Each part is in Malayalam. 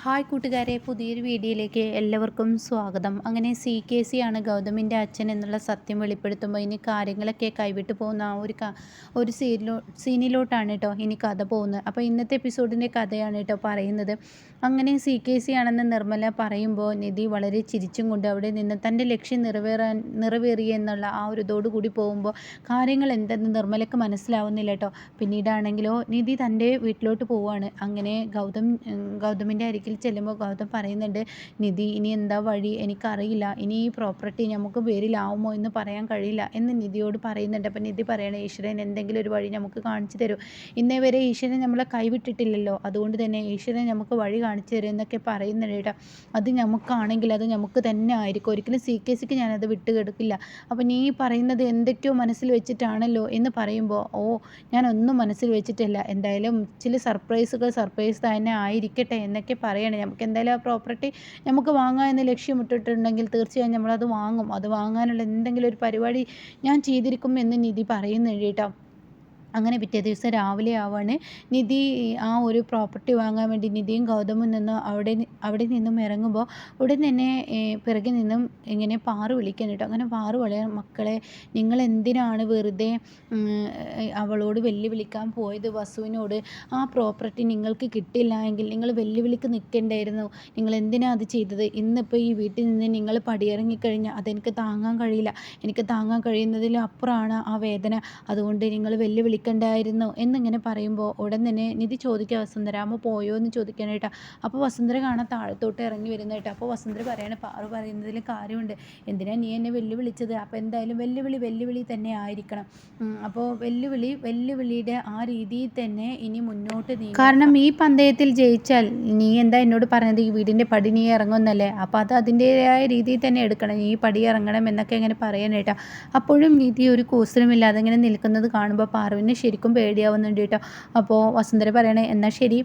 ഹായ് കൂട്ടുകാരെ, പുതിയൊരു വീഡിയോയിലേക്ക് എല്ലാവർക്കും സ്വാഗതം. അങ്ങനെ CKC ആണ് ഗൗതമിൻ്റെ അച്ഛൻ എന്നുള്ള സത്യം വെളിപ്പെടുത്തുമ്പോൾ ഇനി കാര്യങ്ങളൊക്കെ കൈവിട്ടു പോകുന്ന ആ ഒരു സീനിലോട്ടാണ് കേട്ടോ ഇനി കഥ പോകുന്നത്. അപ്പോൾ ഇന്നത്തെ എപ്പിസോഡിൻ്റെ കഥയാണ് കേട്ടോ പറയുന്നത്. അങ്ങനെ CKC ആണെന്ന് നിർമ്മല പറയുമ്പോൾ നിധി വളരെ ചിരിച്ചും കൊണ്ട് അവിടെ നിന്ന് തൻ്റെ ലക്ഷ്യം നിറവേറി എന്നുള്ള ആ ഒരു ഇതോടുകൂടി പോകുമ്പോൾ കാര്യങ്ങൾ എന്തെന്ന് നിർമ്മലക്ക് മനസ്സിലാവുന്നില്ല കേട്ടോ. പിന്നീടാണെങ്കിലോ നിധി തൻ്റെ വീട്ടിലോട്ട് പോവുകയാണ്. അങ്ങനെ ഗൗതമിൻ്റെ അരികിൽ ചെല്ലുമ്പോൾ ഗൗതം പറയുന്നുണ്ട്, നിധി ഇനി എന്താ വഴി എനിക്കറിയില്ല, ഇനി ഈ പ്രോപ്പർട്ടി നമുക്ക് പേരിലാവുമോ എന്ന് പറയാൻ കഴിയില്ല എന്ന് നിധിയോട് പറയുന്നുണ്ട്. അപ്പം നിധി പറയണേ, ഈശ്വരൻ എന്തെങ്കിലും ഒരു വഴി നമുക്ക് കാണിച്ചു തരൂ, ഇന്നേ വരെ ഈശ്വരൻ നമ്മളെ കൈവിട്ടിട്ടില്ലല്ലോ, അതുകൊണ്ട് തന്നെ ഈശ്വരൻ നമുക്ക് വഴി കാണിച്ചു തരും എന്നൊക്കെ പറയുന്നുണ്ട് കേട്ടോ. അത് നമുക്കാണെങ്കിൽ അത് നമുക്ക് തന്നെ ആയിരിക്കും, ഒരിക്കലും CKCക്ക് ഞാനത് വിട്ടുകൊടുക്കില്ല. അപ്പം നീ പറയുന്നത് എന്തൊക്കെയോ മനസ്സിൽ വെച്ചിട്ടാണല്ലോ എന്ന് പറയുമ്പോൾ, ഞാനൊന്നും മനസ്സിൽ വെച്ചിട്ടില്ല, എന്തായാലും ചില സർപ്രൈസ് തന്നെ ആയിരിക്കട്ടെ എന്നൊക്കെ പറയണേ. നമുക്ക് എന്തായാലും ആ പ്രോപ്പർട്ടി നമുക്ക് വാങ്ങാം എന്ന് ലക്ഷ്യമിട്ടിട്ടുണ്ടെങ്കിൽ തീർച്ചയായും നമ്മളത് വാങ്ങും, അത് വാങ്ങാനുള്ള എന്തെങ്കിലും ഒരു പരിപാടി ഞാൻ ചെയ്തിരിക്കും എന്ന് നിധി പറയുന്നുണ്ട് കേട്ടോ. അങ്ങനെ പിറ്റേ ദിവസം രാവിലെ ആവാണ്. നിധി ആ ഒരു പ്രോപ്പർട്ടി വാങ്ങാൻ വേണ്ടി നിധിയും ഗൗതമും നിന്ന് അവിടെ നിന്നും ഇറങ്ങുമ്പോൾ ഉടൻ തന്നെ പിറകിൽ നിന്നും ഇങ്ങനെ പാറു വിളിക്കാൻ കേട്ടോ. അങ്ങനെ പാറു പറയാൻ, മക്കളെ നിങ്ങൾ എന്തിനാണ് വെറുതെ അവളോട് വെല്ലുവിളിക്കാൻ പോയത്, വസുവിനോട് ആ പ്രോപ്പർട്ടി നിങ്ങൾക്ക് കിട്ടില്ല എങ്കിൽ നിങ്ങൾ വെല്ലുവിളിക്ക് നിൽക്കേണ്ടായിരുന്നു, നിങ്ങൾ എന്തിനാണ് അത് ചെയ്തത്, ഇന്നിപ്പോൾ ഈ വീട്ടിൽ നിന്ന് നിങ്ങൾ പടിയിറങ്ങിക്കഴിഞ്ഞാൽ അതെനിക്ക് താങ്ങാൻ കഴിയില്ല, എനിക്ക് താങ്ങാൻ കഴിയുന്നതിലും അപ്പുറമാണ് ആ വേദന, അതുകൊണ്ട് നിങ്ങൾ വെല്ലുവിളിക്കണ്ടായിരുന്നു എന്നിങ്ങനെ പറയുമ്പോൾ ഉടൻ തന്നെ നിധി ചോദിക്കുക, വസുന്ധരാമ പോയോ എന്ന് ചോദിക്കാനായിട്ടാ. അപ്പോൾ വസുന്ധര കാണാൻ താഴത്തോട്ട് ഇറങ്ങി വരുന്നതായിട്ട്. അപ്പോൾ വസുന്ധര പറയാണ്, പാറു പറയുന്നതിൽ കാര്യമുണ്ട്, എന്തിനാ നീ എന്നെ വെല്ലുവിളിച്ചത്, അപ്പോൾ എന്തായാലും വെല്ലുവിളി തന്നെ ആയിരിക്കണം, അപ്പോൾ വെല്ലുവിളിയുടെ ആ രീതിയിൽ തന്നെ ഇനി മുന്നോട്ട് നീങ്ങും, കാരണം ഈ പന്തയത്തിൽ ജയിച്ചാൽ നീ എന്താ എന്നോട് പറഞ്ഞത്, ഈ വീടിൻ്റെ പടി നീ ഇറങ്ങുന്നല്ലേ, അപ്പോൾ അത് അതിൻ്റെതായ രീതിയിൽ തന്നെ എടുക്കണം, നീ പടി ഇറങ്ങണം എന്നൊക്കെ ഇങ്ങനെ പറയാനായിട്ടാ. അപ്പോഴും നിധി ഒരു കൂസലുമില്ലാതെ ഇങ്ങനെ നിൽക്കുന്നത് കാണുമ്പോൾ പാറുവിന് ശരിക്കും പേടിയാവുന്നുണ്ട് കേട്ടോ. അപ്പോൾ വസുന്ധര പറയണേ, എന്നാൽ ശരി,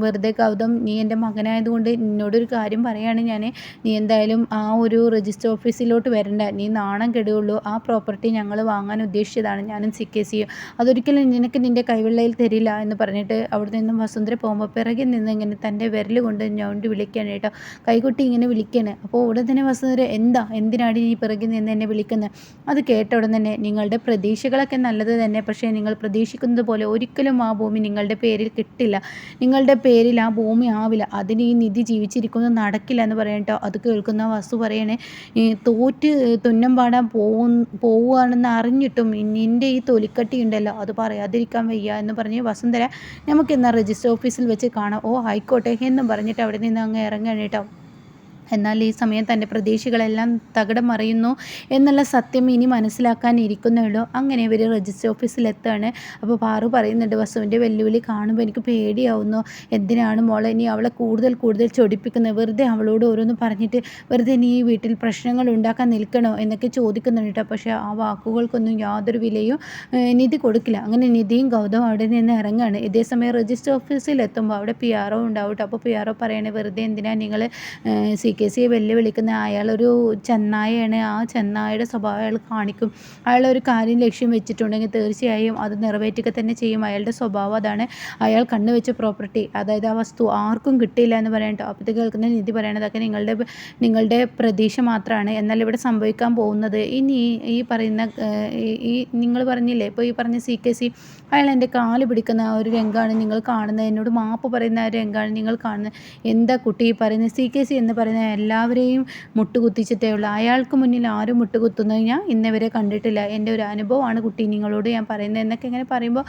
വെറുതെ ഗൗതം, നീ എൻ്റെ മകനായതുകൊണ്ട് നിന്നോടൊരു കാര്യം പറയാണ് ഞാൻ, നീ എന്തായാലും ആ ഒരു രജിസ്റ്റർ ഓഫീസിലോട്ട് വരണ്ട, നീ നാണം കെടുകയുള്ളൂ, ആ പ്രോപ്പർട്ടി ഞങ്ങൾ വാങ്ങാൻ ഉദ്ദേശിച്ചതാണ് ഞാനും CKCയും, അതൊരിക്കലും നിനക്ക് നിൻ്റെ കൈവെള്ളയിൽ തരില്ല എന്ന് പറഞ്ഞിട്ട് അവിടെ നിന്നും വസുന്ധര പോകുമ്പോൾ പിറകിൽ നിന്ന് ഇങ്ങനെ തൻ്റെ വിരൽ കൊണ്ട് ഞോണ്ടി വിളിക്കുകയാണ് കേട്ടോ, കൈകൊട്ടി ഇങ്ങനെ വിളിക്കുകയാണ്. അപ്പോൾ ഉടൻ തന്നെ വസുന്ധര, എന്തിനാണ് നീ പിറകിൽ നിന്ന് എന്നെ വിളിക്കുന്നത്, അത് കേട്ട ഉടൻ തന്നെ, നിങ്ങളുടെ പ്രതീക്ഷകളൊക്കെ നല്ലത് തന്നെ, പക്ഷേ നിങ്ങൾ പ്രതീക്ഷിക്കുന്നത് പോലെ ഒരിക്കലും ആ ഭൂമി നിങ്ങളുടെ പേരിൽ കിട്ടില്ല, നിങ്ങളുടെ പേരിൽ ആ ഭൂമി ആവില്ല, അതിന് ഈ നിധി ജീവിച്ചിരിക്കുന്നത് നടക്കില്ല എന്ന് പറയട്ടോ. അത് കേൾക്കുന്ന വസു പറയണേ, തോറ്റ് തുന്നം പാടാൻ പോവുകയാണെന്ന് അറിഞ്ഞിട്ടും നിൻ്റെ ഈ തൊലിക്കട്ടി ഉണ്ടല്ലോ അത് പറയാതിരിക്കാൻ വയ്യ എന്ന് പറഞ്ഞ് വസുന്ധര, നമുക്കെന്നാൽ രജിസ്റ്റർ ഓഫീസിൽ വെച്ച് കാണാം, ആയിക്കോട്ടെ എന്നും പറഞ്ഞിട്ട് അവിടെ നിന്ന് അങ്ങ് ഇറങ്ങണം കേട്ടോ. എന്നാൽ ഈ സമയം തൻ്റെ പ്രതീക്ഷകളെല്ലാം തകിടം മറിയുന്നു എന്നുള്ള സത്യം ഇനി മനസ്സിലാക്കാനിരിക്കുന്നുള്ളൂ. അങ്ങനെ ഇവർ രജിസ്റ്റർ ഓഫീസിലെത്താണ്. അപ്പോൾ പാറു പറയുന്നുണ്ട്, വസുവിൻ്റെ വെല്ലുവിളി കാണുമ്പോൾ എനിക്ക് പേടിയാവുന്നു, എന്തിനാണ് മോളെ നീ അവളെ കൂടുതൽ ചൊടിപ്പിക്കുന്നത്, വെറുതെ അവളോട് ഓരോന്ന് പറഞ്ഞിട്ട് വെറുതെ നീ ഈ വീട്ടിൽ പ്രശ്നങ്ങൾ ഉണ്ടാക്കാൻ നിൽക്കണോ എന്നൊക്കെ ചോദിക്കുന്നുണ്ട് കേട്ടോ. പക്ഷേ ആ വാക്കുകൾക്കൊന്നും യാതൊരു വിലയും നിധി കൊടുക്കില്ല. അങ്ങനെ നിധിയും ഗൗതവും അവിടെ നിന്ന് ഇറങ്ങുകയാണ്. ഇതേസമയം രജിസ്റ്റർ ഓഫീസിലെത്തുമ്പോൾ അവിടെ PRO ഉണ്ടാവും കേട്ടോ. അപ്പോൾ PRO പറയണേ, വെറുതെ എന്തിനാണ് നിങ്ങൾ CKCയെ വെല്ലുവിളിക്കുന്ന, അയാളൊരു ചെന്നായയാണ്, ആ ചെന്നായയുടെ സ്വഭാവം അയാൾ കാണിക്കും, അയാളൊരു കാര്യം ലക്ഷ്യം വെച്ചിട്ടുണ്ടെങ്കിൽ തീർച്ചയായും അത് നിറവേറ്റുക തന്നെ ചെയ്യും, അയാളുടെ സ്വഭാവം അതാണ്, അയാൾ കണ്ണുവെച്ച പ്രോപ്പർട്ടി, അതായത് ആ വസ്തു ആർക്കും കിട്ടിയില്ല എന്ന് പറയണം കേട്ടോ. അപ്പോൾ ഇത് കേൾക്കുന്ന നിധി പറയണതൊക്കെ നിങ്ങളുടെ പ്രതീക്ഷ മാത്രമാണ്, എന്നാൽ ഇവിടെ സംഭവിക്കാൻ പോകുന്നത് ഇനി ഈ പറയുന്ന നിങ്ങൾ പറഞ്ഞില്ലേ, ഇപ്പോൾ ഈ പറഞ്ഞ CKC അയാൾ എൻ്റെ കാല് പിടിക്കുന്ന ആ ഒരു രംഗമാണ് നിങ്ങൾ കാണുന്നത്, എന്നോട് മാപ്പ് പറയുന്ന ആ ഒരു രംഗമാണ് നിങ്ങൾ കാണുന്നത്. എന്താ കുട്ടി പറയുന്നത്, CKC എന്ന് പറയുന്ന എല്ലാവരെയും മുട്ടുകുത്തിച്ചിട്ടേ ഉള്ളൂ, അയാൾക്ക് മുന്നിൽ ആരും മുട്ടുകുത്തുന്നത് ഞാൻ ഇന്നവരെ കണ്ടിട്ടില്ല, എൻ്റെ ഒരു അനുഭവമാണ് കുട്ടി നിങ്ങളോട് ഞാൻ പറയുന്നത് എന്നൊക്കെ ഇങ്ങനെ പറയുമ്പോൾ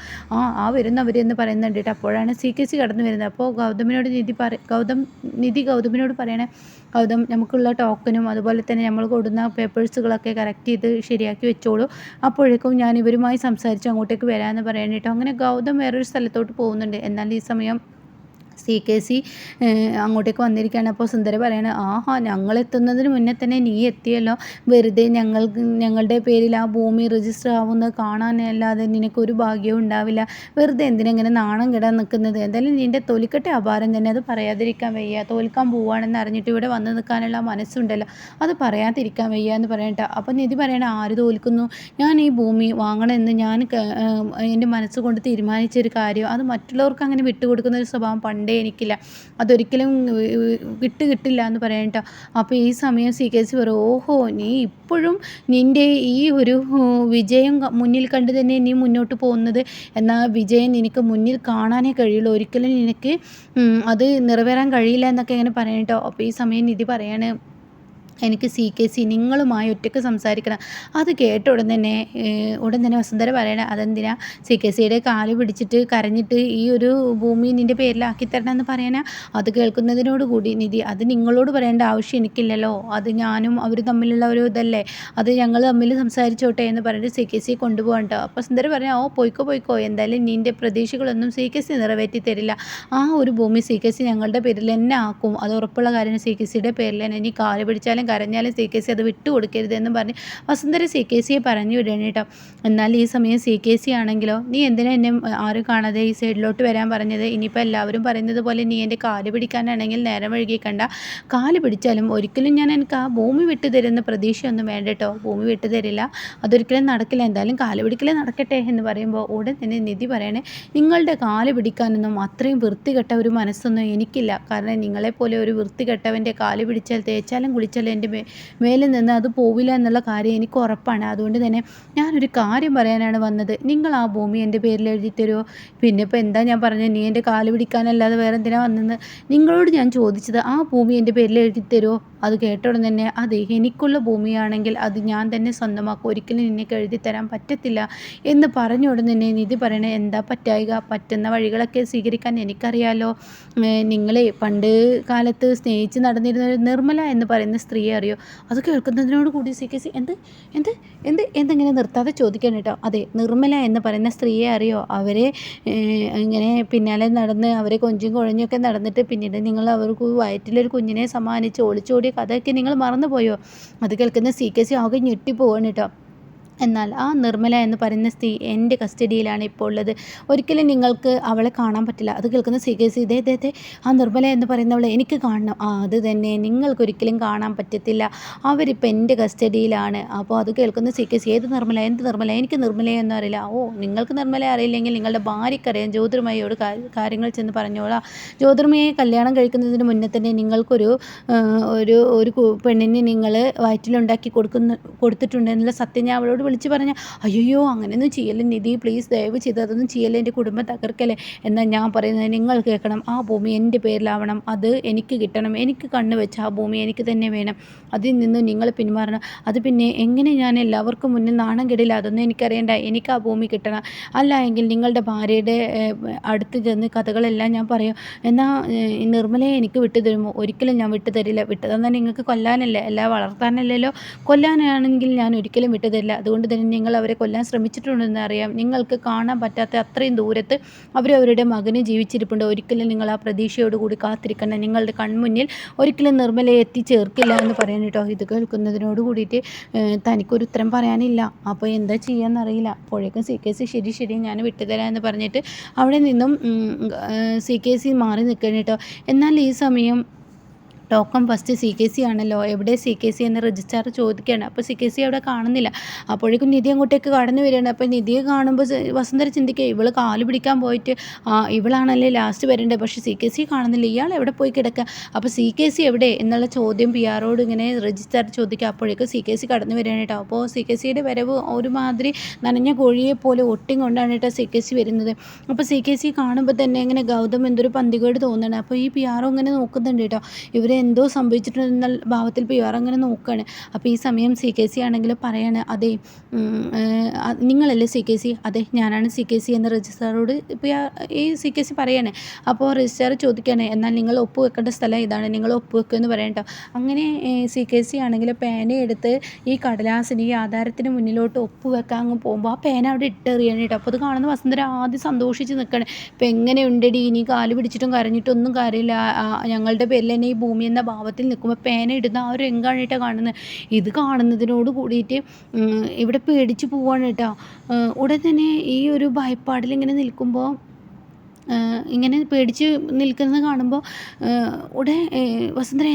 വരുന്നവരെന്ന് പറയുന്നുണ്ട് കേട്ടോ. അപ്പോഴാണ് CKC കടന്നു വരുന്നത്. അപ്പോൾ നിധി ഗൗതമിനോട് പറയണേ, ഗൗതം നമുക്കുള്ള ടോക്കനും അതുപോലെ തന്നെ നമ്മൾ കൊടുക്കുന്ന പേപ്പേഴ്സുകളൊക്കെ കറക്റ്റ് ചെയ്ത് ശരിയാക്കി വെച്ചോളൂ, അപ്പോഴേക്കും ഞാൻ ഇവരുമായി സംസാരിച്ച് അങ്ങോട്ടേക്ക് വരാമെന്ന് പറയാൻ കേട്ടോ. അങ്ങനെ ഗൗതം വേറൊരു സ്ഥലത്തോട്ട് പോകുന്നുണ്ട്. എന്നാൽ ഈ സമയം CKC അങ്ങോട്ടേക്ക് വന്നിരിക്കുകയാണ്. അപ്പോൾ സുന്ദര പറയാണ്, ഞങ്ങളെത്തുന്നതിന് മുന്നേ തന്നെ നീ എത്തിയല്ലോ, വെറുതെ ഞങ്ങളുടെ പേരിൽ ആ ഭൂമി രജിസ്റ്റർ ആവുന്നത് കാണാനല്ലാതെ നിനക്കൊരു ഭാഗ്യവും ഉണ്ടാവില്ല, വെറുതെ എന്തിനെങ്ങനെ നാണം കെടാൻ നിൽക്കുന്നത്, എന്തായാലും നിൻ്റെ തൊലിക്കട്ടെ അപാരം തന്നെ, അത് പറയാതിരിക്കാൻ വയ്യ, തോൽക്കാൻ പോവുകയാണെന്ന് അറിഞ്ഞിട്ട് ഇവിടെ വന്ന് നിൽക്കാനുള്ള മനസ്സുണ്ടല്ലോ, അത് പറയാതിരിക്കാൻ വയ്യ എന്ന് പറയട്ടെ. അപ്പം നിധി പറയണ, ആര് തോൽക്കുന്നു, ഞാൻ ഈ ഭൂമി വാങ്ങണമെന്ന് ഞാൻ എൻ്റെ മനസ്സുകൊണ്ട് തീരുമാനിച്ചൊരു കാര്യം, അത് മറ്റുള്ളവർക്ക് അങ്ങനെ വിട്ടുകൊടുക്കുന്ന ഒരു സ്വഭാവം പണ്ട് ഫണ്ടേ എനിക്കില്ല, അതൊരിക്കലും കിട്ടില്ല എന്ന് പറയാം കേട്ടോ. അപ്പോൾ ഈ സമയം CKC പറയും, ഓഹോ നീ ഇപ്പോഴും നിൻ്റെ ഈ ഒരു വിജയം മുന്നിൽ കണ്ട് തന്നെ നീ മുന്നോട്ട് പോകുന്നത്, എന്നാൽ വിജയം നിനക്ക് മുന്നിൽ കാണാനേ കഴിയുള്ളൂ, ഒരിക്കലും നിനക്ക് അത് നിറവേറാൻ കഴിയില്ല എന്നൊക്കെ ഇങ്ങനെ പറയാം കേട്ടോ. അപ്പോൾ ഈ സമയം നിധി പറയാണ്, എനിക്ക് CKC നിങ്ങളുമായി ഒറ്റയ്ക്ക് സംസാരിക്കണം. അത് കേട്ട ഉടൻ തന്നെ വസുന്ധര പറയണേ, അതെന്തിനാ CKCയുടെ കാല് പിടിച്ചിട്ട് കരഞ്ഞിട്ട് ഈ ഒരു ഭൂമി നിൻ്റെ പേരിലാക്കി തരണം എന്ന് പറയാനാ? അത് കേൾക്കുന്നതിനോട് കൂടി നിധി, അത് നിങ്ങളോട് പറയേണ്ട ആവശ്യം എനിക്കില്ലല്ലോ, അത് ഞാനും അവർ തമ്മിലുള്ള ഒരു ഇതല്ലേ, അത് ഞങ്ങൾ തമ്മിൽ സംസാരിച്ചോട്ടെ എന്ന് പറഞ്ഞിട്ട് CKC കൊണ്ടുപോകണ്ട. അപ്പോൾ സുന്ദര പറയാം, ഓ പോയിക്കോ, എന്തായാലും നിൻ്റെ പ്രതീക്ഷകളൊന്നും CKC നിറവേറ്റി തരില്ല, ആ ഒരു ഭൂമി CKC ഞങ്ങളുടെ പേരിൽ തന്നെ ആക്കും, അത് ഉറപ്പുള്ള കാര്യം, CKCയുടെ പേരിൽ തന്നെ, ഇനി കാല് പിടിച്ചാലും കരഞ്ഞാലും CKC അത് വിട്ടുകൊടുക്കരുതെന്ന് പറഞ്ഞ് വസുന്ധര CKCയെ പറഞ്ഞു വിടണം കേട്ടോ. എന്നാൽ ഈ സമയം CKC ആണെങ്കിലോ, നീ എന്തിനാ എന്നെ ആരും കാണാതെ ഈ സൈഡിലോട്ട് വരാൻ പറഞ്ഞത്? ഇനിയിപ്പോൾ എല്ലാവരും പറയുന്നത് പോലെ നീ എൻ്റെ കാല് പിടിക്കാനാണെങ്കിൽ നേരം വഴുകിക്കണ്ട, കാല് പിടിച്ചാലും ഒരിക്കലും ഞാൻ എനിക്ക് ആ ഭൂമി വിട്ടു തരുന്ന പ്രതീക്ഷയൊന്നും വേണ്ട കേട്ടോ, ഭൂമി വിട്ടു തരില്ല, അതൊരിക്കലും നടക്കില്ല, എന്തായാലും കാല് പിടിക്കലേ നടക്കട്ടെ എന്ന് പറയുമ്പോൾ ഉടൻ തന്നെ നിധി പറയണേ, നിങ്ങളുടെ കാല് പിടിക്കാനൊന്നും അത്രയും വൃത്തികെട്ട ഒരു മനസ്സൊന്നും എനിക്കില്ല, കാരണം നിങ്ങളെപ്പോലെ ഒരു വൃത്തികെട്ടവൻ്റെ കാല് പിടിച്ചാൽ തേച്ചാലും കുളിച്ചാലും എൻ്റെ മേലിൽ നിന്ന് അത് പോവില്ല എന്നുള്ള കാര്യം എനിക്ക് ഉറപ്പാണ്. അതുകൊണ്ട് തന്നെ ഞാനൊരു കാര്യം പറയാനാണ് വന്നത്, നിങ്ങൾ ആ ഭൂമി എൻ്റെ പേരിൽ എഴുതി തരുമോ? പിന്നെ ഇപ്പോൾ എന്താ ഞാൻ പറഞ്ഞത്, നീ എൻ്റെ കാല് പിടിക്കാനല്ലാതെ വേറെ എന്തിനാ വന്നെന്ന് നിങ്ങളോട് ഞാൻ ചോദിച്ചത്, ആ ഭൂമി എൻ്റെ പേരിൽ എഴുതി തരുമോ? അത് കേട്ട ഉടൻ തന്നെ, അതെ എനിക്കുള്ള ഭൂമിയാണെങ്കിൽ അത് ഞാൻ തന്നെ സ്വന്തമാക്കും, ഒരിക്കലും നിനക്ക് എഴുതി തരാൻ പറ്റത്തില്ല എന്ന് പറഞ്ഞ ഉടൻ തന്നെ നിധി പറയണേ, എന്താ പറ്റായിക, പറ്റുന്ന വഴികളൊക്കെ സ്വീകരിക്കാൻ എനിക്കറിയാലോ, നിങ്ങളെ പണ്ട് കാലത്ത് സ്നേഹിച്ച് നടന്നിരുന്ന ഒരു നിർമ്മല എന്ന് പറയുന്ന സ്ത്രീയെ അറിയോ? അത് കേൾക്കുന്നതിനോട് കൂടി CKC എന്തെങ്ങനെ നിർത്താതെ ചോദിക്കാൻ കേട്ടോ. അതെ, നിർമ്മല എന്ന് പറയുന്ന സ്ത്രീയെ അറിയോ? അവരെ ഇങ്ങനെ പിന്നാലെ നടന്ന് അവരെ കൊഞ്ചും കുഴഞ്ഞൊക്കെ നടന്നിട്ട് പിന്നീട് നിങ്ങൾ അവർക്ക് വയറ്റിലൊരു കുഞ്ഞിനെ സമ്മാനിച്ച് ഒളിച്ചോടിയ കഥയൊക്കെ നിങ്ങൾ മറന്നുപോയോ? അത് കേൾക്കുന്ന CKC ആകെ ഞെട്ടിപ്പോവാണ് കേട്ടോ. എന്നാൽ ആ നിർമ്മല എന്ന് പറയുന്ന സ്ത്രീ എൻ്റെ കസ്റ്റഡിയിലാണ് ഇപ്പോൾ ഉള്ളത്, ഒരിക്കലും നിങ്ങൾക്ക് അവളെ കാണാൻ പറ്റില്ല. അത് കേൾക്കുന്ന CKC, ഇതേ ആ നിർമ്മല എന്ന് പറയുന്നവളെ എനിക്ക് കാണണം. അത് തന്നെ, നിങ്ങൾക്കൊരിക്കലും കാണാൻ പറ്റത്തില്ല, അവരിപ്പോൾ എൻ്റെ കസ്റ്റഡിയിലാണ്. അപ്പോൾ അത് കേൾക്കുന്ന CKC, എന്ത് നിർമ്മല, എനിക്ക് നിർമ്മലയൊന്നും അറിയില്ല. ഓ, നിങ്ങൾക്ക് നിർമ്മലയെ അറിയില്ലെങ്കിൽ നിങ്ങളുടെ ഭാര്യയ്ക്കറിയാം, ജ്യോതിർമയോട് കാര്യങ്ങൾ ചെന്ന് പറഞ്ഞോളാം, ജ്യോതിർമയെ കല്യാണം കഴിക്കുന്നതിന് മുന്നേ തന്നെ നിങ്ങൾക്കൊരു ഒരു പെണ്ണിനെ നിങ്ങൾ വയറ്റിലുണ്ടാക്കി കൊടുത്തിട്ടുണ്ടെന്നുള്ള സത്യം ഞാൻ അവളോട് വിളിച്ച് പറഞ്ഞ, അയ്യോ അങ്ങനെയൊന്നും ചെയ്യല്ലേ നിധി, പ്ലീസ് ദയവ് ചെയ്ത് അതൊന്നും ചെയ്യല്ലേ, എൻ്റെ കുടുംബം തകർക്കല്ലേ. എന്നാൽ ഞാൻ പറയുന്നത് നിങ്ങൾ കേൾക്കണം, ആ ഭൂമി എൻ്റെ പേരിലാവണം, അത് എനിക്ക് കിട്ടണം, എനിക്ക് കണ്ണ് വെച്ച ആ ഭൂമി എനിക്ക് തന്നെ വേണം, അതിൽ നിന്ന് നിങ്ങൾ പിന്മാറണം. അത് പിന്നെ എങ്ങനെ ഞാൻ എല്ലാവർക്കും മുന്നിൽ നാണം കെടില്ല, അതൊന്നും എനിക്കറിയണ്ട, എനിക്ക് ആ ഭൂമി കിട്ടണം, അല്ല എങ്കിൽ നിങ്ങളുടെ ഭാര്യയുടെ അടുത്ത് ചെന്ന് കഥകളെല്ലാം ഞാൻ പറയും. എന്നാൽ നിർമ്മലയെ എനിക്ക് വിട്ടു തരുമോ? ഒരിക്കലും ഞാൻ വിട്ടു തരില്ല, വിട്ടു തന്നാൽ നിങ്ങൾക്ക് കൊല്ലാനല്ലേ, അല്ല വളർത്താനല്ലല്ലോ, കൊല്ലാനാണെങ്കിൽ ഞാൻ ഒരിക്കലും വിട്ടു തരില്ല. അതുകൊണ്ട് തന്നെ നിങ്ങൾ അവരെ കൊല്ലാൻ ശ്രമിച്ചിട്ടുണ്ടെന്ന് അറിയാം, നിങ്ങൾക്ക് കാണാൻ പറ്റാത്ത അത്രയും ദൂരത്ത് അവരവരുടെ മകന് ജീവിച്ചിരിപ്പുണ്ട്, ഒരിക്കലും നിങ്ങൾ ആ പ്രതീക്ഷയോടുകൂടി കാത്തിരിക്കണം, നിങ്ങളുടെ കൺമുന്നിൽ ഒരിക്കലും നിർമ്മലയെ എത്തിച്ചേർക്കില്ല എന്ന് പറയാൻ കേട്ടോ. ഇത് കേൾക്കുന്നതിനോട് കൂടിയിട്ട് തനിക്കൊരു ഉത്തരം പറയാനില്ല, അപ്പോൾ എന്താ ചെയ്യാമെന്നറിയില്ല. അപ്പോഴേക്കും CKC ശരി ഞാൻ വിട്ടുതരാം എന്ന് പറഞ്ഞിട്ട് അവിടെ നിന്നും CKC മാറി നിൽക്കണം കേട്ടോ. എന്നാൽ ഈ സമയം ടോക്കൺ ഫസ്റ്റ് CKC ആണല്ലോ, എവിടെ CKC എന്ന് രജിസ്ട്രാർ ചോദിക്കുകയാണ്. അപ്പോൾ CKC അവിടെ കാണുന്നില്ല. അപ്പോഴേക്കും നിധി അങ്ങോട്ടേക്ക് കടന്നു വരികയാണ്. അപ്പോൾ നിധിയെ കാണുമ്പോൾ വസുന്ധര ചിന്തിക്കുക, ഇവൾ കാല് പിടിക്കാൻ പോയിട്ട് ഇവളാണല്ലേ ലാസ്റ്റ് വരേണ്ടത്, പക്ഷേ CKC കാണുന്നില്ല, ഇയാൾ എവിടെ പോയി കിടക്കുക, അപ്പോൾ CKC എവിടെ എന്നുള്ള ചോദ്യം PRോട് ഇങ്ങനെ രജിസ്ട്രാർ ചോദിക്കുക. അപ്പോഴേക്കും CKC കടന്നു വരികയാണ് കേട്ടോ. അപ്പോൾ CKCയുടെ വരവ് ഒരുമാതിരി നനഞ്ഞ കോഴിയെ പോലെ ഒട്ടിയും കൊണ്ടാണ് കേട്ടോ CKC വരുന്നത്. അപ്പോൾ CKC കാണുമ്പോൾ തന്നെ ഇങ്ങനെ ഗൗതം എന്തൊരു പന്തികേട് തോന്നുകയാണ്. അപ്പോൾ ഈ PRO ഇങ്ങനെ നോക്കുന്നുണ്ട് കേട്ടോ, ഇവരെ എന്തോ സംഭവിച്ചിട്ടുണ്ടെന്ന ഭാവത്തിൽ PR അങ്ങനെ നോക്കുകയാണ്. അപ്പോൾ ഈ സമയം CKC ആണെങ്കിൽ പറയാണ്, അതെ നിങ്ങളല്ലേ CKC? അതെ ഞാനാണ് CKC എന്ന് രജിസ്ട്രാറോട് ഈ CKC പറയാണ്. അപ്പോൾ രജിസ്ട്രാർ ചോദിക്കുകയാണ്, എന്നാൽ നിങ്ങൾ ഒപ്പുവെക്കേണ്ട സ്ഥലം ഇതാണ്, നിങ്ങൾ ഒപ്പുവെക്കുമെന്ന് പറയട്ടോ. അങ്ങനെ CKC ആണെങ്കിൽ പേന എടുത്ത് ഈ കടലാസിന് ഈ ആധാരത്തിന് മുന്നിലോട്ട് ഒപ്പുവെക്കാൻ അങ്ങ് പോകുമ്പോൾ ആ പേന അവിടെ ഇട്ടെറിയാണ് കേട്ടോ. അപ്പോൾ അത് കാണുന്ന വസുന്ധര ആദ്യം സന്തോഷിച്ച് നിൽക്കുകയാണ്. ഇപ്പം എങ്ങനെ ഉണ്ടെടി, ഇനി കാല് പിടിച്ചിട്ടും കരഞ്ഞിട്ടൊന്നും കാര്യമില്ല, ഞങ്ങളുടെ പേരിൽ തന്നെ ഈ ഭൂമി എന്ന ഭാവത്തിൽ നിൽക്കുമ്പോൾ പേന ഇടുന്ന ആ ഒരു രംഗമാണ് കാണുന്നത്. ഇത് കാണുന്നതിനോട് കൂടിയിട്ട് ഇവിടെ പേടിച്ച് പോവാണ് കേട്ടോ. ഉടൻ തന്നെ ഈ ഒരു ഭയപ്പാടിൽ ഇങ്ങനെ നിൽക്കുമ്പോൾ ഇങ്ങനെ പേടിച്ച് നിൽക്കുന്നത് കാണുമ്പോൾ ഉടനെ വസുന്ധര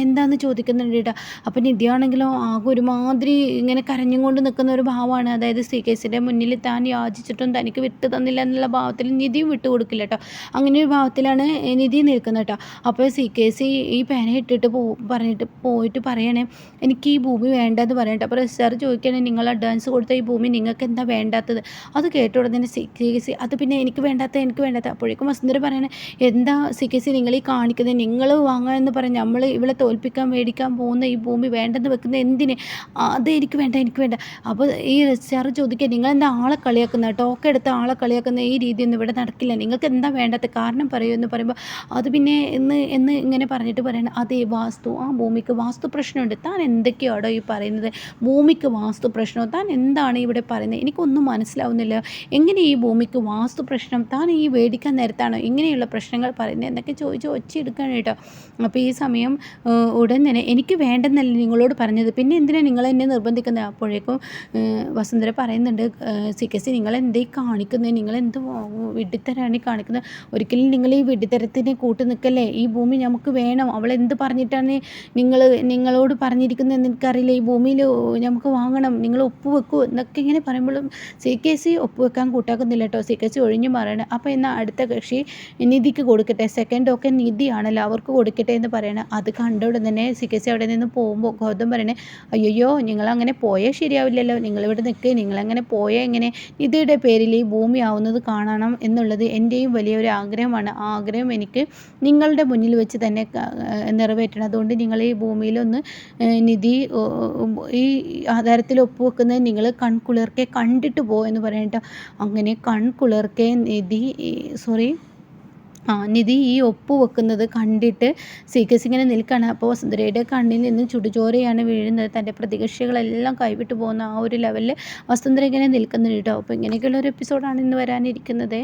എന്താന്ന് ചോദിക്കുന്നുണ്ട് കേട്ടോ. അപ്പം നിധിയാണെങ്കിലോ ആകെ ഒരുമാതിരി ഇങ്ങനെ കരഞ്ഞും കൊണ്ട് നിൽക്കുന്ന ഒരു ഭാവമാണ്. അതായത് ശ്രീകേശിൻ്റെ മുന്നിൽ താൻ യാചിച്ചിട്ടും തനിക്ക് വിട്ടു തന്നില്ല എന്നുള്ള ഭാവത്തിൽ നിധിയും വിട്ടു കൊടുക്കില്ല കേട്ടോ. അങ്ങനെ ഒരു ഭാവത്തിലാണ് നിധി നിൽക്കുന്നത് കേട്ടോ. അപ്പോൾ ശ്രീകേശി ഈ പേന ഇട്ടിട്ട് പറഞ്ഞിട്ട് പോയിട്ട് പറയണേ എനിക്ക് ഈ ഭൂമി വേണ്ടതെന്ന് പറയട്ടെ. അപ്പോൾ സാർ ചോദിക്കുകയാണെങ്കിൽ നിങ്ങൾ അഡ്വാൻസ് കൊടുത്ത ഈ ഭൂമി നിങ്ങൾക്ക് എന്താ വേണ്ടാത്തത്? അത് കേട്ട ഉടനെ ശ്രീകേശി അത് പിന്നെ എനിക്ക് വേണ്ടാത്ത. അപ്പോഴേക്കും വസുന്ധര പറയണേ എന്താ ശ്രീകേശി നിങ്ങൾ ഈ കാണിക്കുന്നത്? നിങ്ങൾ വാങ്ങാമെന്ന് പറഞ്ഞ് നമ്മൾ ഇവളെ തോൽപ്പിക്കാൻ മേടിക്കാൻ പോകുന്ന ഈ ഭൂമി വേണ്ടെന്ന് വെക്കുന്നത് എന്തിന്? അത് എനിക്ക് വേണ്ട. അപ്പോൾ ഈ സാർ ചോദിക്കുക നിങ്ങൾ എന്താ ആളെ കളിയാക്കുന്നത്? ടോക്ക് എടുത്ത ആളെ കളിയാക്കുന്ന ഈ രീതിയൊന്നും ഇവിടെ നടക്കില്ല. നിങ്ങൾക്ക് എന്താ വേണ്ടാത്ത കാരണം പറയൂ എന്ന് പറയുമ്പോൾ അത് പിന്നെ എന്ന് ഇങ്ങനെ പറഞ്ഞിട്ട് പറയണം അതേ ആ ഭൂമിക്ക് വാസ്തു പ്രശ്നമുണ്ട്. താൻ എന്തൊക്കെയാണോ ഈ പറയുന്നത്? ഭൂമിക്ക് വാസ്തു പ്രശ്നമോ? താൻ എന്താണ് ഇവിടെ പറയുന്നത്? എനിക്കൊന്നും മനസ്സിലാവുന്നില്ല. എങ്ങനെ ഈ ഭൂമിക്ക് വാസ്തു പ്രശ്നം? താൻ ഈ മേടിക്കാൻ നേരത്താണോ ഇങ്ങനെയുള്ള പ്രശ്നങ്ങൾ പറയുന്നത് എന്നൊക്കെ ചോദിച്ച് ഒച്ചയെടുക്കുകയാണ് കേട്ടോ. അപ്പോൾ ഈ സമയം ഉടൻ തന്നെ എനിക്ക് വേണ്ടെന്നല്ല നിങ്ങളോട് പറഞ്ഞത്, പിന്നെ എന്തിനാണ് നിങ്ങൾ എന്നെ നിർബന്ധിക്കുന്നത്? അപ്പോഴേക്കും വസുന്ധര പറയുന്നുണ്ട് ശ്രീകേശി നിങ്ങൾ എന്തേ കാണിക്കുന്നത്? നിങ്ങൾ എന്ത് വിഡ്ഢിത്തരാണ് ഈ കാണിക്കുന്നത്? ഒരിക്കലും നിങ്ങൾ ഈ വിഡ്ഢിത്തരത്തിന് കൂട്ടു നിൽക്കല്ലേ. ഈ ഭൂമി നമുക്ക് വേണം. അവൾ എന്ത് പറഞ്ഞിട്ടാണ് നിങ്ങളോട് പറഞ്ഞിരിക്കുന്നത് എനിക്കറിയില്ല. ഈ ഭൂമിയിൽ നമുക്ക് വാങ്ങണം, നിങ്ങൾ ഒപ്പുവെക്കൂ എന്നൊക്കെ ഇങ്ങനെ പറയുമ്പോഴും ശ്രീകേശി ഒപ്പുവെക്കാൻ കൂട്ടാക്കുന്നില്ല കേട്ടോ. ശ്രീകേശി ഒഴിഞ്ഞു മാറണം. അപ്പോൾ എന്നാൽ അടുത്ത കക്ഷി നിധിക്ക് കൊടുക്കട്ടെ, സെക്കൻഡ് ഒക്കെ നിധിയാണല്ലോ അവർക്ക് കൊടുക്കട്ടെ എന്ന് പറയണം. അത് കണ്ട ഉടൻ തന്നെ ശ്രീകേശി അവിടെ നിന്ന് പോകുമ്പോൾ ഗൗതം പറയണേ അയ്യോ നിങ്ങളങ്ങനെ പോയാൽ ശരിയാവില്ലല്ലോ, നിങ്ങളിവിടെ നിൽക്കുക, നിങ്ങളങ്ങനെ പോയാൽ എങ്ങനെ? നിധിയുടെ പേരിൽ ഈ ഭൂമി ആവുന്നത് കാണണം എന്നുള്ളത് എൻ്റെയും വലിയൊരു ആഗ്രഹമാണ്. ആ ആഗ്രഹം എനിക്ക് നിങ്ങളുടെ മുന്നിൽ വെച്ച് തന്നെ നിറവേറ്റണം. അതുകൊണ്ട് നിങ്ങൾ ഈ ഭൂമിയിലൊന്ന് നിധി ഈ ആധാരത്തിൽ ഒപ്പുവെക്കുന്നത് നിങ്ങൾ കൺകുളിർക്കെ കണ്ടിട്ട് എന്ന് പറയട്ടോ. അങ്ങനെ കൺകുളിർക്കെ നിധി ഈ ഒപ്പ് വെക്കുന്നത് കണ്ടിട്ട് ശ്രീകേശി ഇങ്ങനെ നിൽക്കുകയാണ്. അപ്പോൾ വസുന്ധരയുടെ കണ്ണിൽ നിന്ന് ചുടുചോരയാണ് വീഴുന്നത്. തൻ്റെ പ്രതീക്ഷകളെല്ലാം കൈവിട്ടു പോകുന്ന ആ ഒരു ലെവലിൽ വസുന്ധര ഇങ്ങനെ നിൽക്കുന്നുണ്ട് കേട്ടോ. അപ്പോൾ ഇങ്ങനെയൊക്കെയുള്ള ഒരു എപ്പിസോഡാണ് ഇന്ന് വരാനിരിക്കുന്നത്.